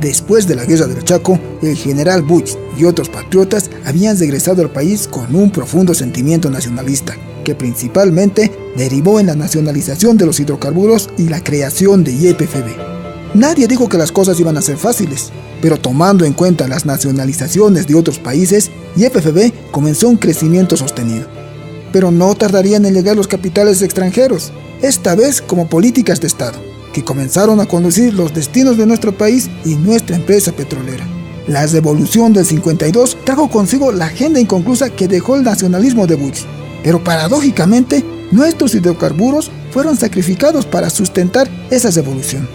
Después de la Guerra del Chaco, el general Buch y otros patriotas habían regresado al país con un profundo sentimiento nacionalista, que principalmente derivó en la nacionalización de los hidrocarburos y la creación de YPFB. Nadie dijo que las cosas iban a ser fáciles, pero tomando en cuenta las nacionalizaciones de otros países, YPFB comenzó un crecimiento sostenido. Pero no tardarían en llegar los capitales extranjeros, esta vez como políticas de Estado, que comenzaron a conducir los destinos de nuestro país y nuestra empresa petrolera. La revolución del 52 trajo consigo la agenda inconclusa que dejó el nacionalismo de Bush, pero paradójicamente, nuestros hidrocarburos fueron sacrificados para sustentar esa revolución.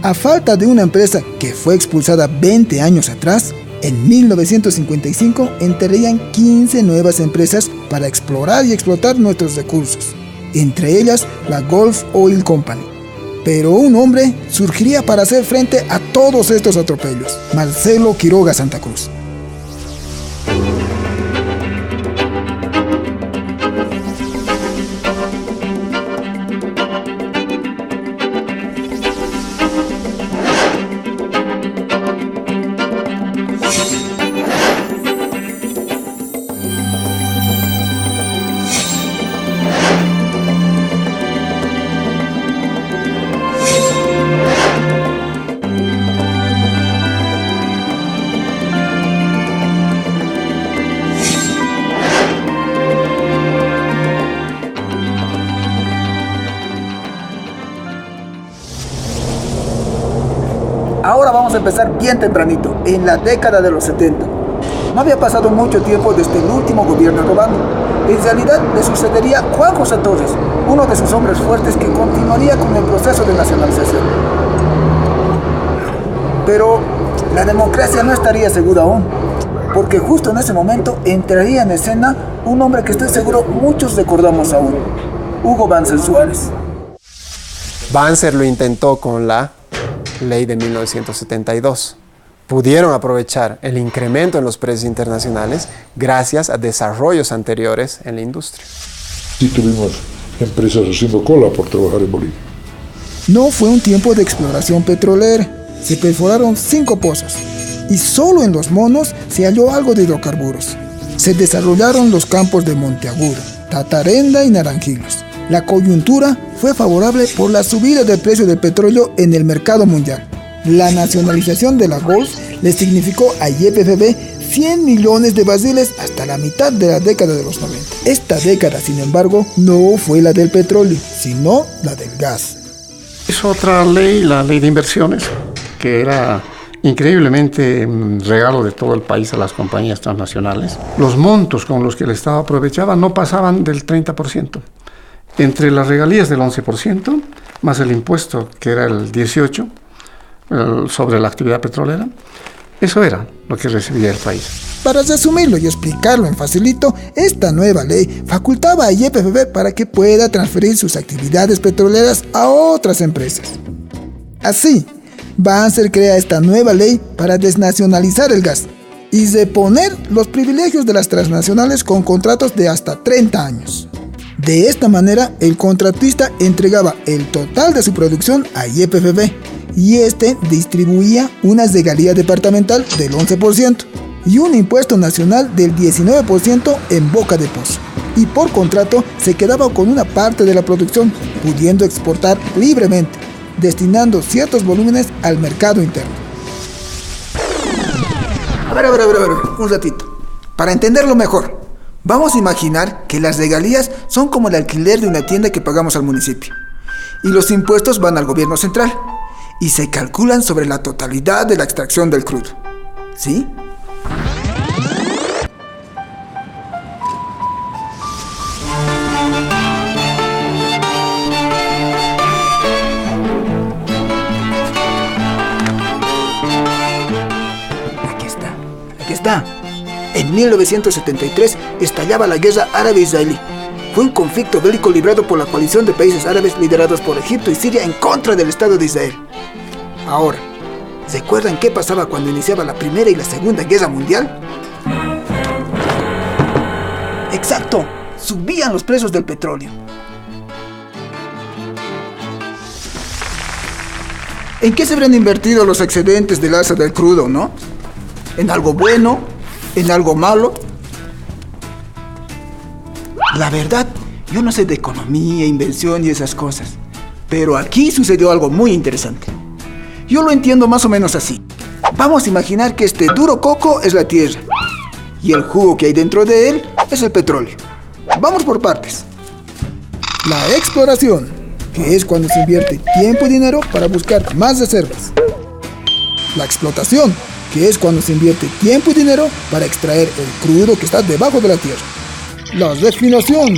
A falta de una empresa que fue expulsada 20 años atrás, en 1955 entrarían 15 nuevas empresas para explorar y explotar nuestros recursos, entre ellas la Gulf Oil Company. Pero un hombre surgiría para hacer frente a todos estos atropellos: Marcelo Quiroga Santa Cruz. Ahora vamos a empezar bien tempranito, en la década de los 70. No había pasado mucho tiempo desde el último gobierno robando. En realidad le sucedería Juan José Torres, uno de sus hombres fuertes que continuaría con el proceso de nacionalización. Pero la democracia no estaría segura aún, porque justo en ese momento entraría en escena un hombre que estoy seguro muchos recordamos aún: Hugo Banzer Suárez. Banzer lo intentó con la ley de 1972. Pudieron aprovechar el incremento en los precios internacionales gracias a desarrollos anteriores en la industria. Sí tuvimos empresas haciendo cola por trabajar en Bolivia. No fue un tiempo de exploración petrolera. Se perforaron 5 pozos y solo en Los Monos se halló algo de hidrocarburos. Se desarrollaron los campos de Monteagudo, Tatarenda y Naranjilos. La coyuntura fue favorable por la subida del precio del petróleo en el mercado mundial. La nacionalización de la Gulf le significó a YPFB 100 millones de barriles hasta la mitad de la década de los 90. Esta década, sin embargo, no fue la del petróleo, sino la del gas. Es otra ley, la ley de inversiones, que era increíblemente regalo de todo el país a las compañías transnacionales. Los montos con los que el Estado aprovechaba no pasaban del 30%. Entre las regalías del 11%, más el impuesto que era el 18% sobre la actividad petrolera, eso era lo que recibía el país. Para resumirlo y explicarlo en facilito, esta nueva ley facultaba a YPFB para que pueda transferir sus actividades petroleras a otras empresas. Así, Banzer crea esta nueva ley para desnacionalizar el gas y reponer los privilegios de las transnacionales con contratos de hasta 30 años. De esta manera, el contratista entregaba el total de su producción a YPFB y este distribuía una regalía departamental del 11% y un impuesto nacional del 19% en boca de pozo. Y por contrato se quedaba con una parte de la producción, pudiendo exportar libremente, destinando ciertos volúmenes al mercado interno. A ver, un ratito. Para entenderlo mejor, vamos a imaginar que las regalías son como el alquiler de una tienda que pagamos al municipio. Y los impuestos van al gobierno central y se calculan sobre la totalidad de la extracción del crudo. ¿Sí? Aquí está. En 1973 estallaba la guerra árabe-israelí. Fue un conflicto bélico librado por la coalición de países árabes liderados por Egipto y Siria en contra del Estado de Israel. Ahora, ¿recuerdan qué pasaba cuando iniciaba la Primera y la Segunda Guerra Mundial? Exacto, subían los precios del petróleo. ¿En qué se habrán invertido los excedentes del alza del crudo, no? ¿En algo bueno? ¿En algo malo? La verdad, yo no sé de economía, inversión y esas cosas. Pero aquí sucedió algo muy interesante. Yo lo entiendo más o menos así. Vamos a imaginar que este duro coco es la tierra. Y el jugo que hay dentro de él es el petróleo. Vamos por partes. La exploración, que es cuando se invierte tiempo y dinero para buscar más reservas. La explotación, que es cuando se invierte tiempo y dinero para extraer el crudo que está debajo de la tierra. La refinación,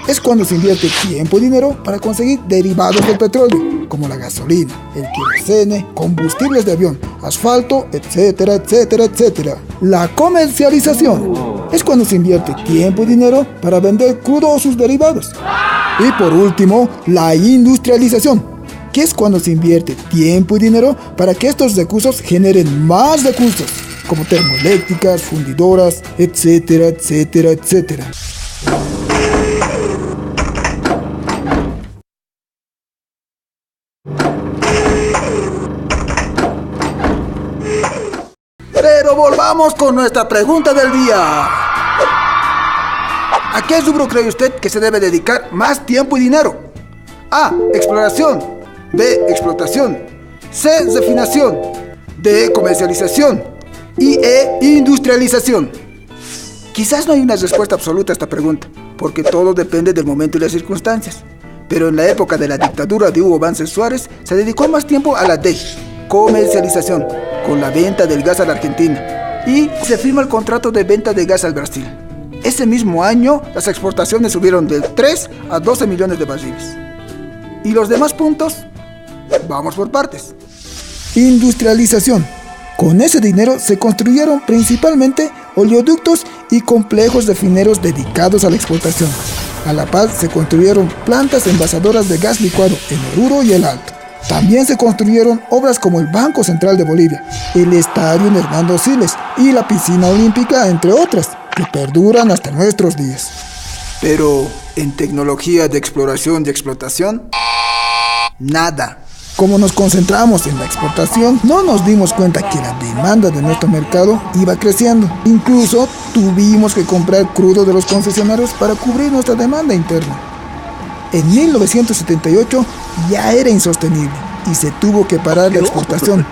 es cuando se invierte tiempo y dinero para conseguir derivados del petróleo, como la gasolina, el querosene, combustibles de avión, asfalto, etcétera, etcétera, etcétera. La comercialización, es cuando se invierte tiempo y dinero para vender crudo o sus derivados. Y por último, la industrialización, que es cuando se invierte tiempo y dinero para que estos recursos generen más recursos, como termoeléctricas, fundidoras, etcétera, etcétera, etcétera. Pero volvamos con nuestra pregunta del día. ¿A qué rubro cree usted que se debe dedicar más tiempo y dinero? A. Exploración. B. Explotación. C. Refinación. D. Comercialización. Y E. Industrialización. Quizás no hay una respuesta absoluta a esta pregunta, porque todo depende del momento y las circunstancias. Pero en la época de la dictadura de Hugo Banzer Suárez, se dedicó más tiempo a la D. Comercialización, con la venta del gas a la Argentina. Y se firma el contrato de venta de gas al Brasil. Ese mismo año, las exportaciones subieron de 3 a 12 millones de barriles. ¿Y los demás puntos? Vamos por partes. Industrialización. Con ese dinero se construyeron principalmente oleoductos y complejos refineros dedicados a la exportación. A la par se construyeron plantas envasadoras de gas licuado en Oruro y El Alto. También se construyeron obras como el Banco Central de Bolivia, el Estadio Hernando Siles y la Piscina Olímpica, entre otras, que perduran hasta nuestros días. Pero en tecnología de exploración y explotación, nada. Como nos concentramos en la exportación, no nos dimos cuenta que la demanda de nuestro mercado iba creciendo. Incluso tuvimos que comprar crudo de los concesionarios para cubrir nuestra demanda interna. En 1978 ya era insostenible y se tuvo que parar la exportación,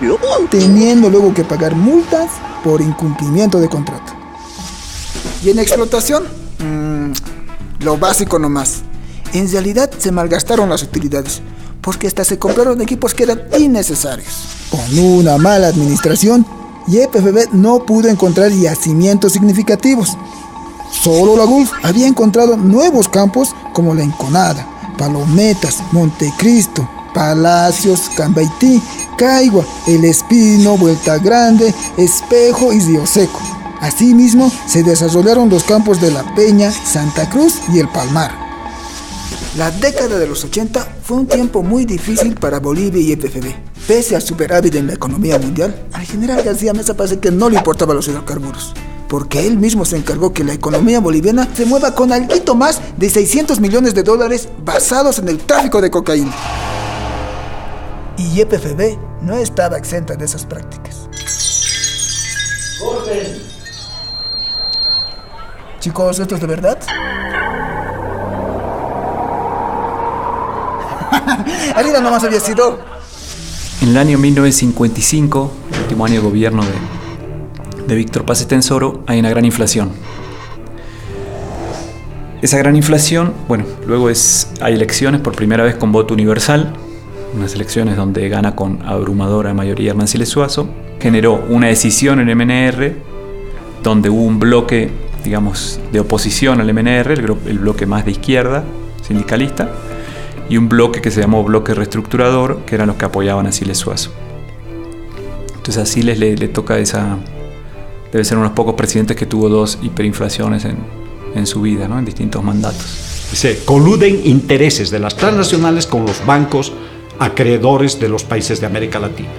teniendo luego que pagar multas por incumplimiento de contrato. ¿Y en explotación? Lo básico nomás. En realidad se malgastaron las utilidades, porque hasta se compraron equipos que eran innecesarios. Con una mala administración, YPFB no pudo encontrar yacimientos significativos. Solo la Gulf había encontrado nuevos campos como la Enconada, Palometas, Montecristo, Palacios, Cambaití, Caigua, El Espino, Vuelta Grande, Espejo y Río Seco. Asimismo, se desarrollaron los campos de La Peña, Santa Cruz y El Palmar. La década de los 80 fue un tiempo muy difícil para Bolivia y YPFB. Pese al superávit en la economía mundial, al general García Meza parece que no le importaban los hidrocarburos, porque él mismo se encargó que la economía boliviana se mueva con algo más de $600 millones basados en el tráfico de cocaína. Y YPFB no estaba exenta de esas prácticas. ¡Orden! Chicos, ¿esto es de verdad? Arriba nomás había sido. En el año 1955, el último año de gobierno de Víctor Paz Estenssoro, hay una gran inflación. Esa gran inflación, luego hay elecciones por primera vez con voto universal, unas elecciones donde gana con abrumadora mayoría Hernán Siles Suazo, generó una decisión en el MNR, donde hubo un bloque, de oposición al MNR, el bloque más de izquierda, sindicalista, y un bloque que se llamó bloque reestructurador, que eran los que apoyaban a Siles Suazo. Entonces a Siles le toca esa... Debe ser unos pocos presidentes que tuvo 2 hiperinflaciones en su vida, ¿no? En distintos mandatos. Se coluden intereses de las transnacionales con los bancos acreedores de los países de América Latina.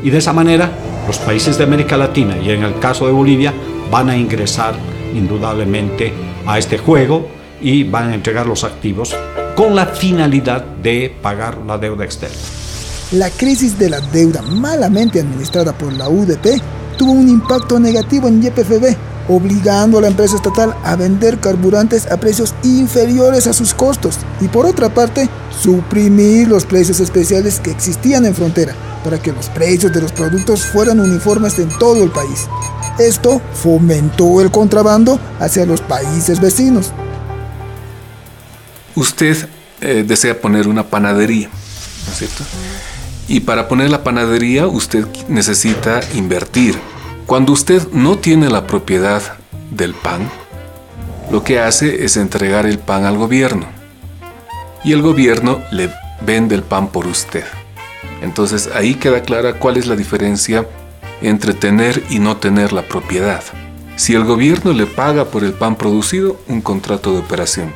Y de esa manera, los países de América Latina, y en el caso de Bolivia, van a ingresar indudablemente a este juego y van a entregar los activos con la finalidad de pagar la deuda externa. La crisis de la deuda malamente administrada por la UDP tuvo un impacto negativo en YPFB, obligando a la empresa estatal a vender carburantes a precios inferiores a sus costos y, por otra parte, suprimir los precios especiales que existían en frontera para que los precios de los productos fueran uniformes en todo el país. Esto fomentó el contrabando hacia los países vecinos. Usted desea poner una panadería, ¿no es cierto? Y para poner la panadería usted necesita invertir. Cuando usted no tiene la propiedad del pan, lo que hace es entregar el pan al gobierno. Y el gobierno le vende el pan por usted. Entonces ahí queda clara cuál es la diferencia entre tener y no tener la propiedad. Si el gobierno le paga por el pan producido, un contrato de operación.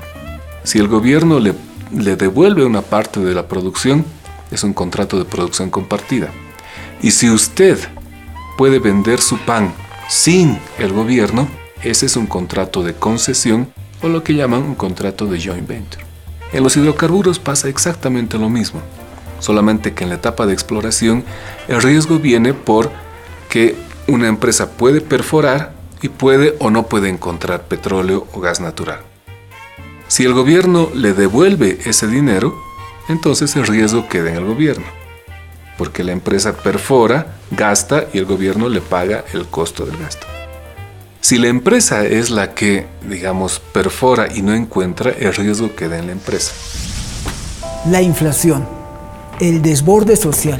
Si el gobierno le devuelve una parte de la producción, es un contrato de producción compartida. Y si usted puede vender su pan sin el gobierno, ese es un contrato de concesión o lo que llaman un contrato de joint venture. En los hidrocarburos pasa exactamente lo mismo, solamente que en la etapa de exploración el riesgo viene por que una empresa puede perforar y puede o no puede encontrar petróleo o gas natural. Si el gobierno le devuelve ese dinero, entonces el riesgo queda en el gobierno, porque la empresa perfora, gasta y el gobierno le paga el costo del gasto. Si la empresa es la que, digamos, perfora y no encuentra, el riesgo queda en la empresa. La inflación, el desborde social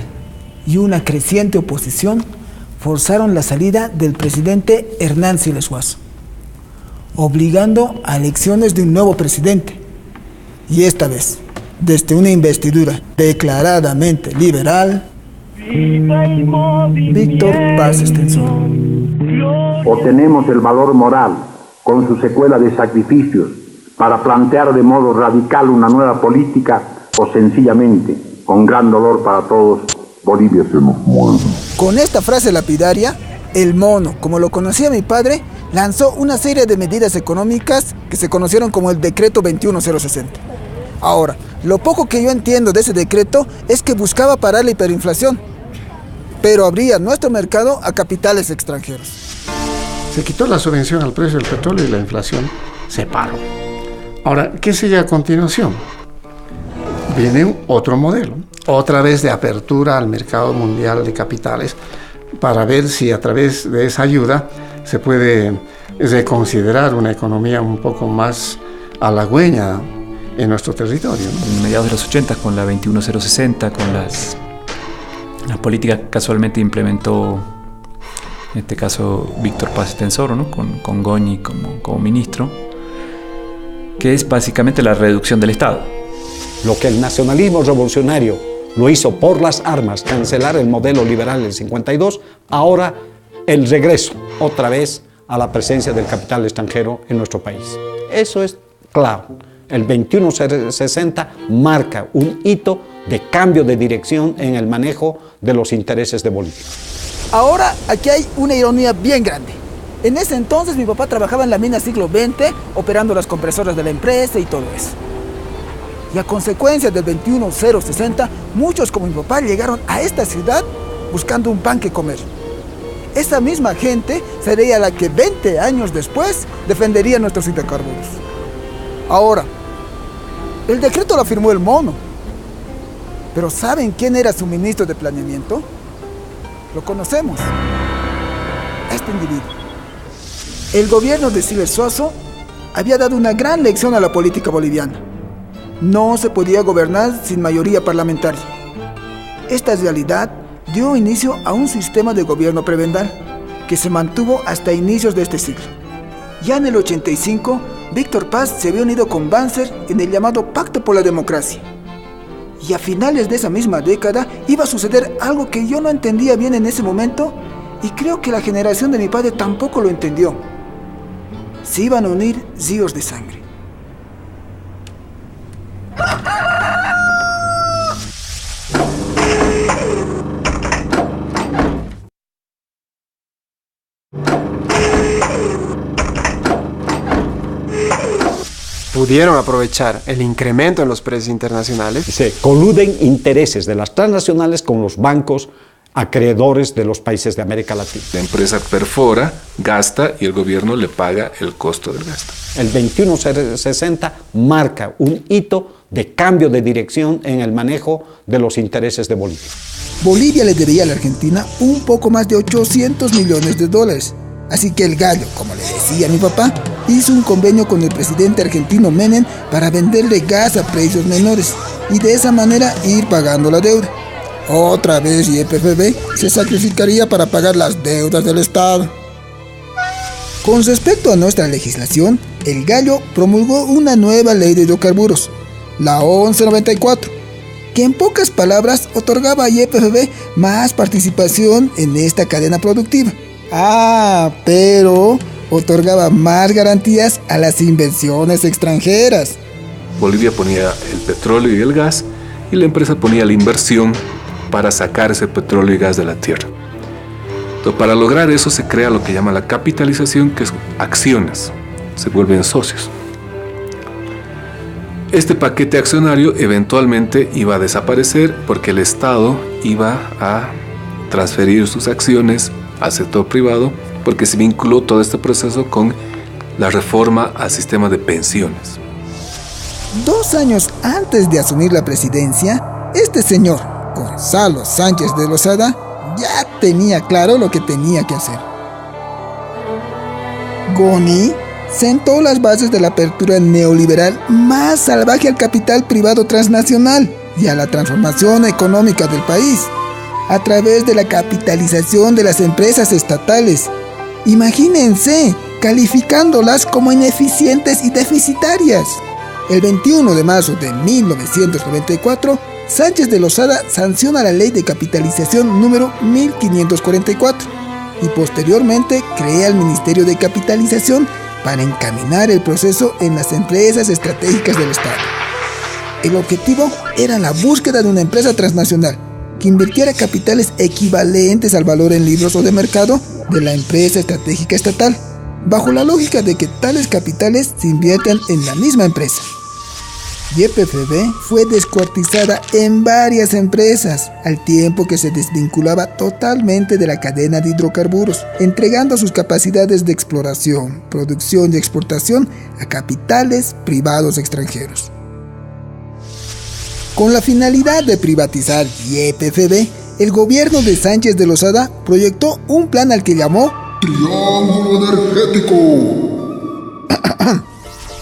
y una creciente oposición forzaron la salida del presidente Hernán Siles Suazo, obligando a elecciones de un nuevo presidente, y esta vez, desde una investidura declaradamente liberal, Víctor Paz Estenssoro. O tenemos el valor moral, con su secuela de sacrificios, para plantear de modo radical una nueva política, o sencillamente, con gran dolor para todos, Bolivia se nos muere. Con esta frase lapidaria, el mono, como lo conocía mi padre, lanzó una serie de medidas económicas que se conocieron como el Decreto 21060. Ahora, lo poco que yo entiendo de ese decreto es que buscaba parar la hiperinflación, pero abría nuestro mercado a capitales extranjeros. Se quitó la subvención al precio del petróleo y la inflación se paró. Ahora, ¿qué sigue a continuación? Viene otro modelo, otra vez de apertura al mercado mundial de capitales, para ver si a través de esa ayuda se puede reconsiderar una economía un poco más halagüeña en nuestro territorio, ¿no? En mediados de los 80, con la 21060, con las políticas que casualmente implementó, en este caso, Víctor Paz Estenssoro, ¿no? con Goñi como ministro, que es básicamente la reducción del Estado. Lo que el nacionalismo revolucionario lo hizo por las armas, cancelar el modelo liberal del 52, ahora el regreso otra vez a la presencia del capital extranjero en nuestro país. Eso es claro. El 2160 marca un hito de cambio de dirección en el manejo de los intereses de Bolivia. Ahora, aquí hay una ironía bien grande. En ese entonces mi papá trabajaba en la mina Siglo XX, operando las compresoras de la empresa y todo eso. Y a consecuencia del 21060, muchos como mi papá llegaron a esta ciudad buscando un pan que comer. Esa misma gente sería la que 20 años después defendería nuestros hidrocarburos. Ahora, el decreto lo firmó el mono. Pero ¿saben quién era su ministro de planeamiento? Lo conocemos. Este individuo. El gobierno de Siles Suazo había dado una gran lección a la política boliviana. No se podía gobernar sin mayoría parlamentaria. Esta realidad dio inicio a un sistema de gobierno prebendal que se mantuvo hasta inicios de este siglo. Ya en el 85, Víctor Paz se había unido con Banzer en el llamado Pacto por la Democracia. Y a finales de esa misma década iba a suceder algo que yo no entendía bien en ese momento, y creo que la generación de mi padre tampoco lo entendió. Se iban a unir ríos de sangre. pudieron aprovechar el incremento en los precios internacionales. Se coluden intereses de las transnacionales con los bancos acreedores de los países de América Latina. La empresa perfora, gasta y el gobierno le paga el costo del gasto. El 2160 marca un hito de cambio de dirección en el manejo de los intereses de Bolivia. Bolivia le debía a la Argentina un poco más de 800 millones de dólares. Así que el gallo, como le decía mi papá, hizo un convenio con el presidente argentino Menem para venderle gas a precios menores y de esa manera ir pagando la deuda. Otra vez YPFB se sacrificaría para pagar las deudas del Estado. Con respecto a nuestra legislación, el gallo promulgó una nueva ley de hidrocarburos, la 1194, que en pocas palabras otorgaba a YPFB más participación en esta cadena productiva. Pero otorgaba más garantías a las inversiones extranjeras. Bolivia ponía el petróleo y el gas y la empresa ponía la inversión para sacar ese petróleo y gas de la tierra. Entonces, para lograr eso se crea lo que llama la capitalización, que es acciones, se vuelven socios. Este paquete accionario eventualmente iba a desaparecer porque el Estado iba a transferir sus acciones al sector privado, porque se vinculó todo este proceso con la reforma al sistema de pensiones. 2 años antes de asumir la presidencia, este señor, Gonzalo Sánchez de Lozada, ya tenía claro lo que tenía que hacer. Goni sentó las bases de la apertura neoliberal más salvaje al capital privado transnacional y a la transformación económica del país, a través de la capitalización de las empresas estatales. Imagínense, calificándolas como ineficientes y deficitarias. El 21 de marzo de 1994, Sánchez de Lozada sanciona la Ley de Capitalización número 1544 y posteriormente crea el Ministerio de Capitalización para encaminar el proceso en las empresas estratégicas del Estado. El objetivo era la búsqueda de una empresa transnacional que invirtiera capitales equivalentes al valor en libros o de mercado de la empresa estratégica estatal, bajo la lógica de que tales capitales se inviertan en la misma empresa. YPFB fue descuartizada en varias empresas, al tiempo que se desvinculaba totalmente de la cadena de hidrocarburos, entregando sus capacidades de exploración, producción y exportación a capitales privados extranjeros. Con la finalidad de privatizar YPFB, el gobierno de Sánchez de Lozada proyectó un plan al que llamó Triángulo Energético.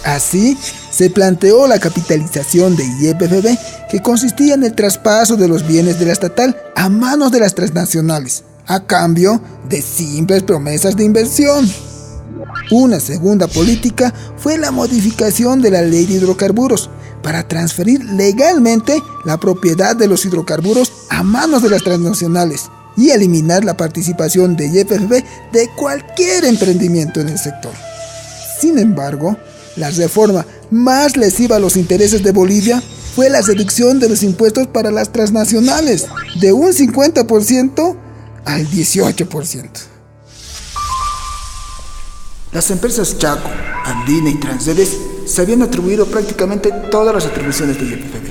Así, se planteó la capitalización de YPFB, que consistía en el traspaso de los bienes de la estatal a manos de las transnacionales, a cambio de simples promesas de inversión. Una segunda política fue la modificación de la ley de hidrocarburos, para transferir legalmente la propiedad de los hidrocarburos a manos de las transnacionales y eliminar la participación de YPFB de cualquier emprendimiento en el sector. Sin embargo, la reforma más lesiva a los intereses de Bolivia fue la reducción de los impuestos para las transnacionales de un 50% al 18%. Las empresas Chaco, Andina y Transredes se habían atribuido prácticamente todas las atribuciones de YPFB.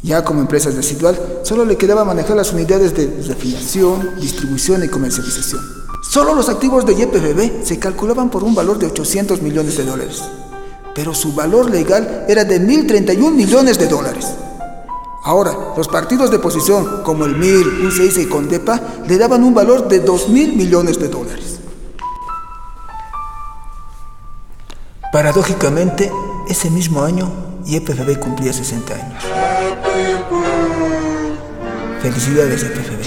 Ya como empresa residual, solo le quedaba manejar las unidades de refinación, distribución y comercialización. Solo los activos de YPFB se calculaban por un valor de 800 millones de dólares, pero su valor legal era de 1.031 millones de dólares. Ahora, los partidos de oposición, como el MIR, UCS y Condepa, le daban un valor de 2.000 millones de dólares. Paradójicamente, ese mismo año, YPFB cumplía 60 años. Felicidades, YPFB.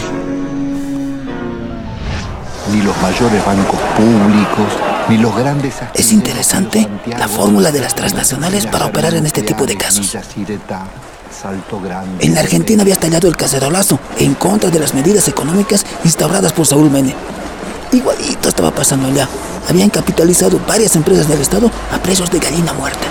Ni los mayores bancos públicos, ni los grandes... Es interesante la fórmula de las transnacionales para operar en este tipo de casos. En la Argentina había estallado el cacerolazo en contra de las medidas económicas instauradas por Saúl Menem. Igualito estaba pasando allá. Habían capitalizado varias empresas del Estado a precios de gallina muerta.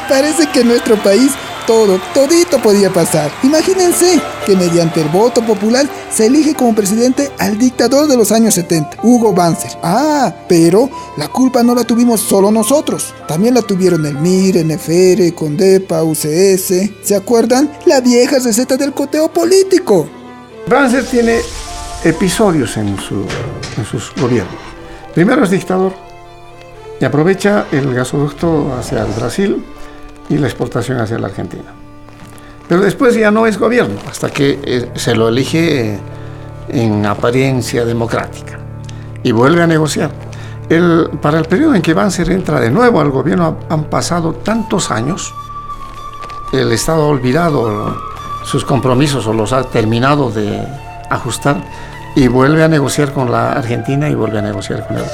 Parece que nuestro país todito podía pasar. Imagínense que mediante el voto popular se elige como presidente al dictador de los años 70, Hugo Banzer. Pero la culpa no la tuvimos solo nosotros. También la tuvieron el MIR, NFR, Condepa, UCS. ¿Se acuerdan? La vieja receta del coteo político. Banzer tiene episodios en sus gobiernos. Primero es dictador y aprovecha el gasoducto hacia el Brasil y la exportación hacia la Argentina. Pero después ya no es gobierno, hasta que se lo elige en apariencia democrática y vuelve a negociar. Para el periodo en que Banzer entra de nuevo al gobierno han pasado tantos años, el Estado ha olvidado sus compromisos o los ha terminado de ajustar y vuelve a negociar con la Argentina y vuelve a negociar con él.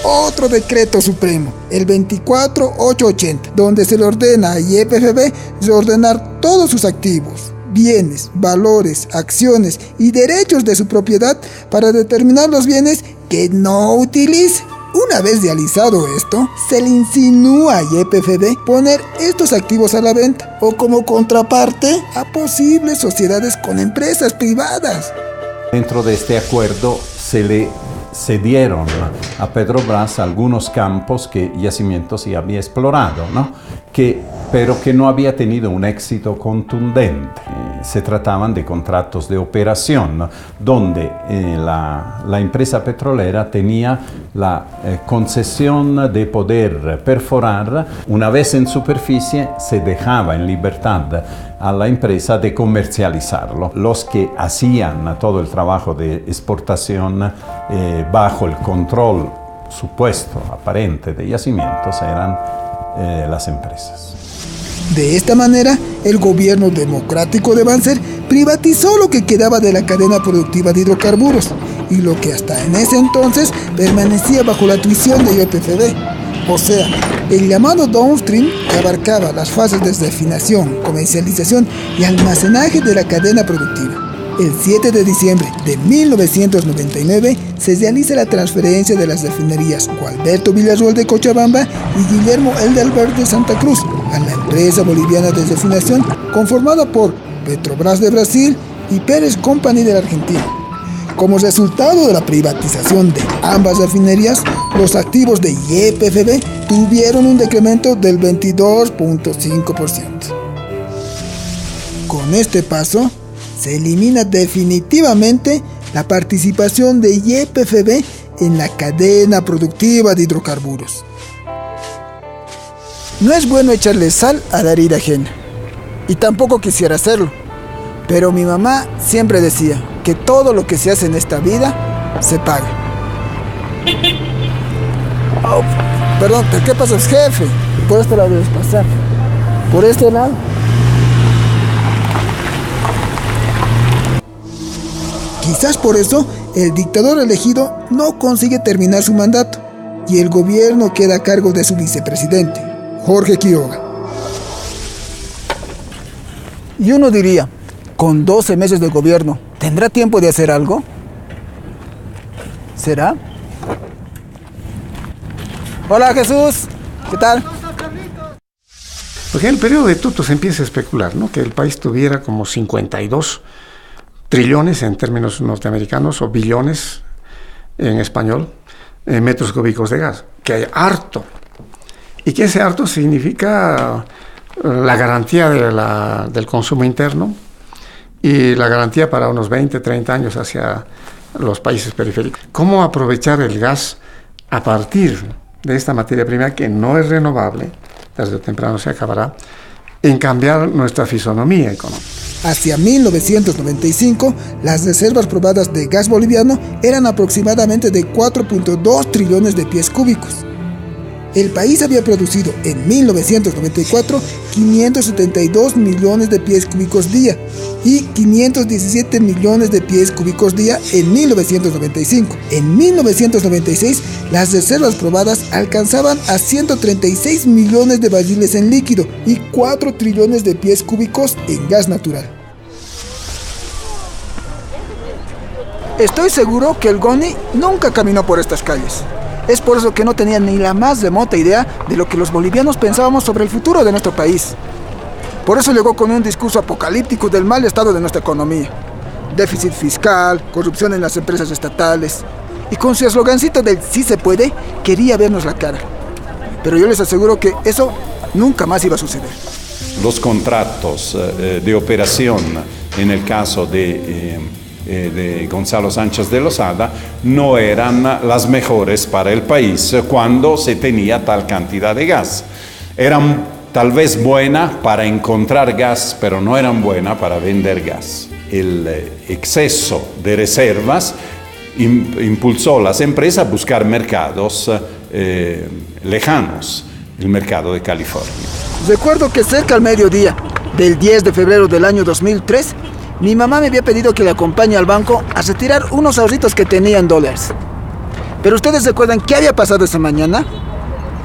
Otro decreto supremo, el 24880, donde se le ordena a YPFB reordenar todos sus activos, bienes, valores, acciones y derechos de su propiedad para determinar los bienes que no utilice. Una vez realizado esto, se le insinúa a YPFB poner estos activos a la venta o como contraparte a posibles sociedades con empresas privadas. Dentro de este acuerdo se le cedieron a Petrobras algunos campos que Yacimientos ya había explorado, ¿no? Pero que no había tenido un éxito contundente. Se trataban de contratos de operación, ¿no? Donde la empresa petrolera tenía la concesión de poder perforar. Una vez en superficie, se dejaba en libertad a la empresa de comercializarlo. Los que hacían todo el trabajo de exportación bajo el control supuesto, aparente de Yacimientos eran las empresas. De esta manera, el gobierno democrático de Banzer privatizó lo que quedaba de la cadena productiva de hidrocarburos y lo que hasta en ese entonces permanecía bajo la tuición de YPFB. O sea, el llamado downstream, que abarcaba las fases de refinación, comercialización y almacenaje de la cadena productiva. El 7 de diciembre de 1999 se realiza la transferencia de las refinerías Gualberto Villarroel de Cochabamba y Guillermo Eldelberg de Santa Cruz a la empresa boliviana de refinación conformada por Petrobras de Brasil y Pérez Company de la Argentina. Como resultado de la privatización de ambas refinerías, los activos de YPFB tuvieron un decremento del 22.5%. Con este paso, se elimina definitivamente la participación de YPFB en la cadena productiva de hidrocarburos. No es bueno echarle sal a la herida ajena, y tampoco quisiera hacerlo, pero mi mamá siempre decía que todo lo que se hace en esta vida se paga. Oh, perdón, ¿qué pasa, jefe? Por este lado debes pasar. Por este lado. Quizás por eso el dictador elegido no consigue terminar su mandato y el gobierno queda a cargo de su vicepresidente, Jorge Quiroga. Y uno diría, con 12 meses de gobierno, ¿tendrá tiempo de hacer algo? ¿Será? Hola Jesús, ¿qué tal? Porque en el periodo de Tuto se empieza a especular, ¿no? Que el país tuviera como 52 trillones en términos norteamericanos o billones en español, metros cúbicos de gas, que hay harto. Y que ese harto significa la garantía del consumo interno y la garantía para unos 20, 30 años hacia los países periféricos. ¿Cómo aprovechar el gas a partir de esta materia prima que no es renovable, tarde o temprano se acabará, en cambiar nuestra fisonomía económica? Hacia 1995, las reservas probadas de gas boliviano eran aproximadamente de 4.2 trillones de pies cúbicos. El país había producido en 1994 572 millones de pies cúbicos día y 517 millones de pies cúbicos día en 1995. En 1996, las reservas probadas alcanzaban a 136 millones de barriles en líquido y 4 trillones de pies cúbicos en gas natural. Estoy seguro que el Goni nunca caminó por estas calles. Es por eso que no tenía ni la más remota idea de lo que los bolivianos pensábamos sobre el futuro de nuestro país. Por eso llegó con un discurso apocalíptico del mal estado de nuestra economía. Déficit fiscal, corrupción en las empresas estatales. Y con su eslogancito del sí se puede, quería vernos la cara. Pero yo les aseguro que eso nunca más iba a suceder. Los contratos de operación en el caso de Gonzalo Sánchez de Lozada no eran las mejores para el país cuando se tenía tal cantidad de gas. Eran tal vez buenas para encontrar gas, pero no eran buenas para vender gas. El exceso de reservas impulsó a las empresas a buscar mercados lejanos, el mercado de California. Recuerdo que cerca al mediodía del 10 de febrero del año 2003, mi mamá me había pedido que le acompañe al banco a retirar unos ahorritos que tenía en dólares. Pero ustedes recuerdan qué había pasado esa mañana.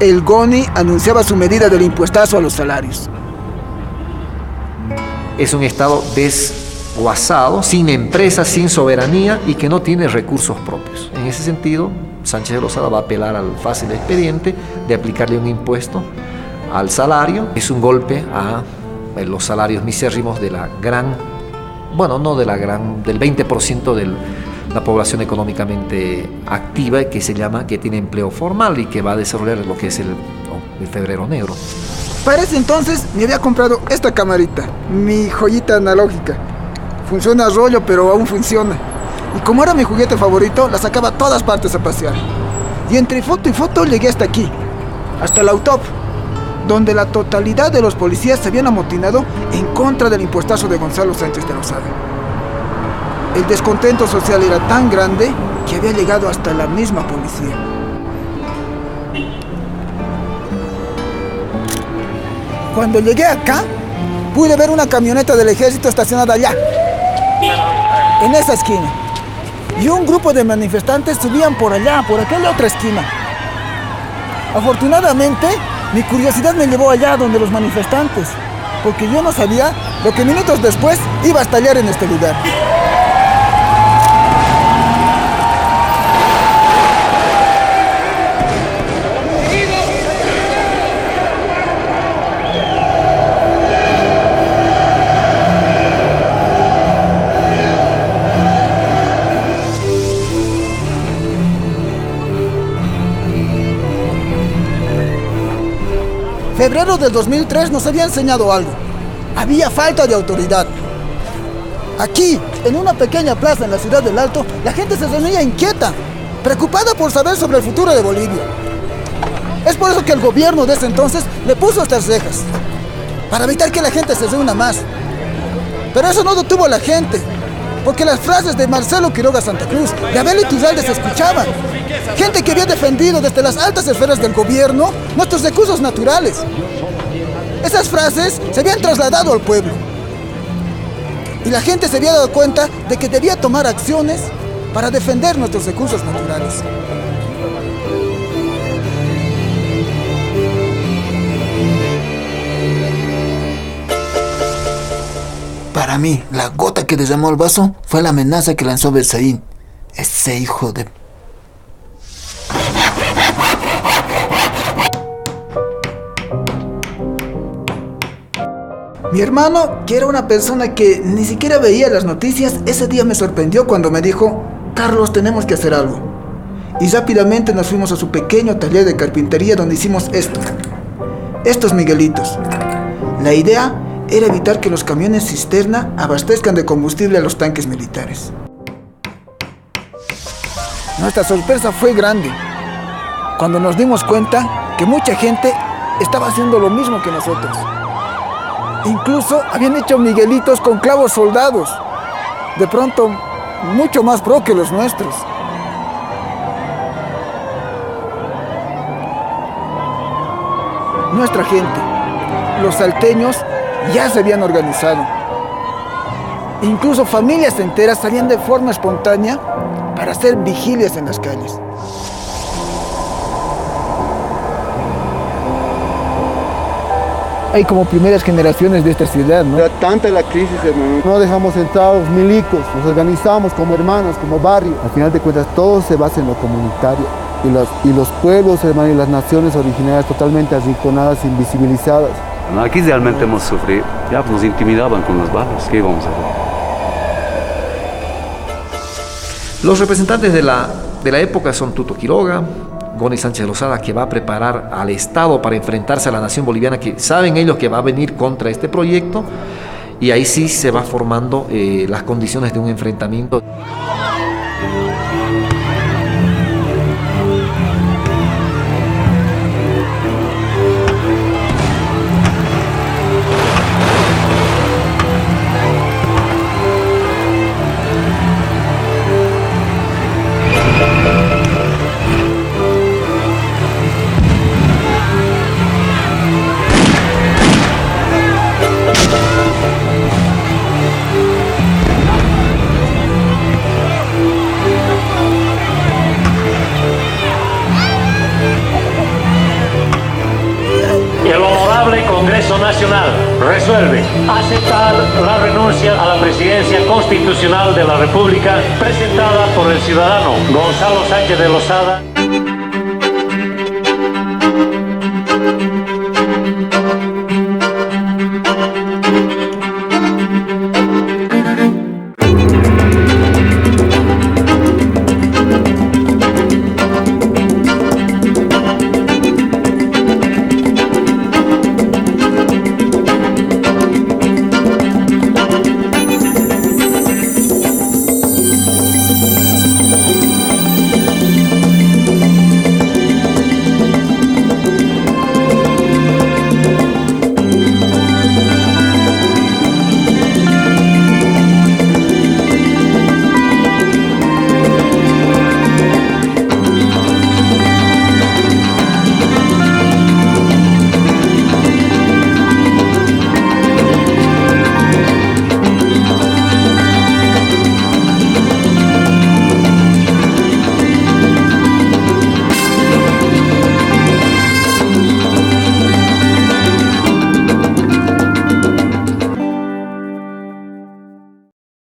El GONI anunciaba su medida del impuestazo a los salarios. Es un Estado desguazado, sin empresas, sin soberanía y que no tiene recursos propios. En ese sentido, Sánchez de Lozada va a apelar al fácil expediente de aplicarle un impuesto al salario. Es un golpe a los salarios misérrimos de la gran, bueno, no de la gran, del 20% de la población económicamente activa que tiene empleo formal y que va a desarrollar lo que es el febrero negro. Para ese entonces me había comprado esta camarita, mi joyita analógica. Funciona a rollo, pero aún funciona. Y como era mi juguete favorito, la sacaba a todas partes a pasear. Y entre foto y foto llegué hasta aquí, hasta la UTOP, donde la totalidad de los policías se habían amotinado en contra del impuestazo de Gonzalo Sánchez de Lozada. El descontento social era tan grande que había llegado hasta la misma policía. Cuando llegué acá, pude ver una camioneta del ejército estacionada allá, en esa esquina. Y un grupo de manifestantes subían por allá, por aquella otra esquina. Afortunadamente, mi curiosidad me llevó allá donde los manifestantes, porque yo no sabía lo que minutos después iba a estallar en este lugar. Febrero del 2003 nos había enseñado algo. Había falta de autoridad. Aquí, en una pequeña plaza en la ciudad del Alto, la gente se reunía inquieta, preocupada por saber sobre el futuro de Bolivia. Es por eso que el gobierno de ese entonces le puso estas rejas, para evitar que la gente se reúna más. Pero eso no detuvo a la gente, porque las frases de Marcelo Quiroga Santa Cruz, de Abel Iturralde se escuchaban. Gente que había defendido desde las altas esferas del gobierno nuestros recursos naturales. Esas frases se habían trasladado al pueblo. Y la gente se había dado cuenta de que debía tomar acciones para defender nuestros recursos naturales. Para mí, la gota que derramó el vaso fue la amenaza que lanzó Berzaín, ese hijo de... Mi hermano, que era una persona que ni siquiera veía las noticias, ese día me sorprendió cuando me dijo: Carlos, tenemos que hacer algo. Y rápidamente nos fuimos a su pequeño taller de carpintería donde hicimos estos Miguelitos. La idea era evitar que los camiones cisterna abastezcan de combustible a los tanques militares. Nuestra sorpresa fue grande cuando nos dimos cuenta que mucha gente estaba haciendo lo mismo que nosotros. Incluso habían hecho Miguelitos con clavos soldados, de pronto mucho más pro que los nuestros. Nuestra gente, los salteños, ya se habían organizado. Incluso familias enteras salían de forma espontánea para hacer vigilias en las calles. Hay como primeras generaciones de esta ciudad, ¿no? Era tanta la crisis, hermano. No dejamos entrar a los milicos, nos organizamos como hermanos, como barrio. Al final de cuentas, todo se basa en lo comunitario. Y los pueblos, hermano, y las naciones originarias totalmente arrinconadas, invisibilizadas. Aquí realmente hemos sufrido, ya nos intimidaban con las balas, ¿qué íbamos a hacer? Los representantes de la época son Tuto Quiroga, Goni Sánchez de Lozada, que va a preparar al Estado para enfrentarse a la nación boliviana, que saben ellos que va a venir contra este proyecto, y ahí sí se va formando las condiciones de un enfrentamiento. Congreso Nacional resuelve aceptar la renuncia a la presidencia constitucional de la República presentada por el ciudadano Gonzalo Sánchez de Lozada.